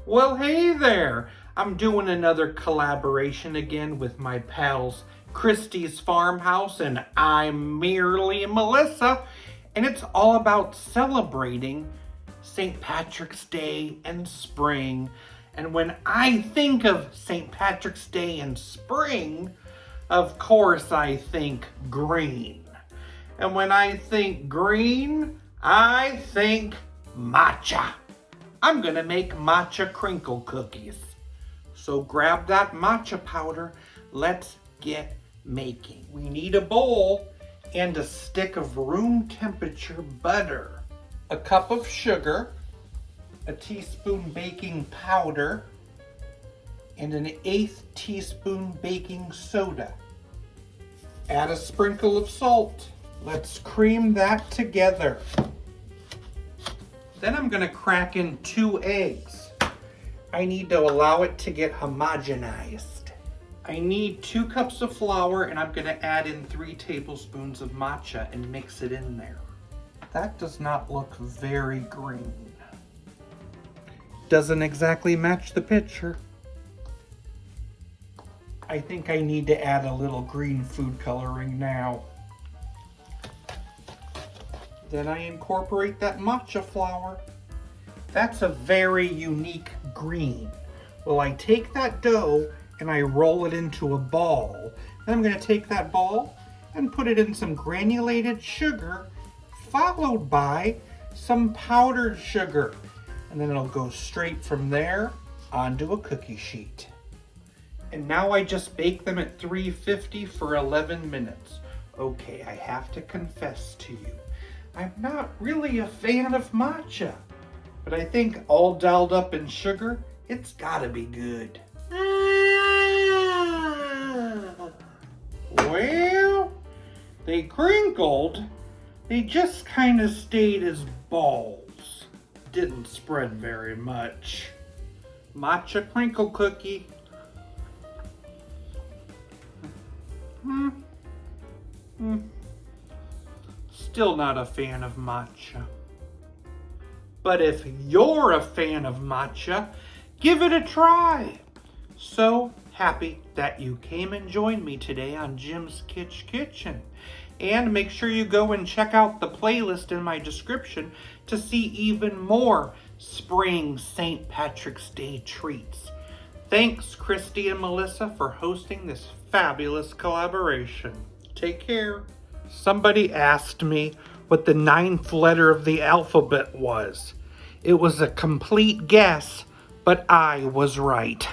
Well, hey there. I'm doing another collaboration again with my pals Christie's Farmhouse and I'm merely Melissa. And it's all about celebrating St. Patrick's Day and spring. And when I think of St. Patrick's Day and spring, of course I think green. And when I think green, I think matcha. I'm gonna make Matcha Crinkle Cookies. So grab that matcha powder, let's get making. We need a bowl and a stick of room temperature butter, a cup of sugar, a teaspoon baking powder, and an 1/8 teaspoon baking soda. Add a sprinkle of salt. Let's cream that together. Then I'm gonna crack in 2 eggs. I need to allow it to get homogenized. I need 2 cups of flour and I'm gonna add in 3 tablespoons of matcha and mix it in there. That does not look very green. Doesn't exactly match the picture. I think I need to add a little green food coloring now. Then I incorporate that matcha flour. That's a very unique green. Well, I take that dough and I roll it into a ball. Then I'm gonna take that ball and put it in some granulated sugar, followed by some powdered sugar. And then it'll go straight from there onto a cookie sheet. And now I just bake them at 350 for 11 minutes. Okay, I have to confess to you, I'm not really a fan of matcha, but I think all dolled up in sugar, it's gotta be good. Well, they crinkled, they just kind of stayed as balls. Didn't spread very much. Matcha Crinkle Cookie. Still not a fan of matcha. But if you're a fan of matcha, give it a try. So happy that you came and joined me today on Jim's Kitchen. And make sure you go and check out the playlist in my description to see even more spring St. Patrick's Day treats. Thanks, Christy and Melissa, for hosting this fabulous collaboration. Take care. Somebody asked me what the 9th letter of the alphabet was. It was a complete guess, but I was right.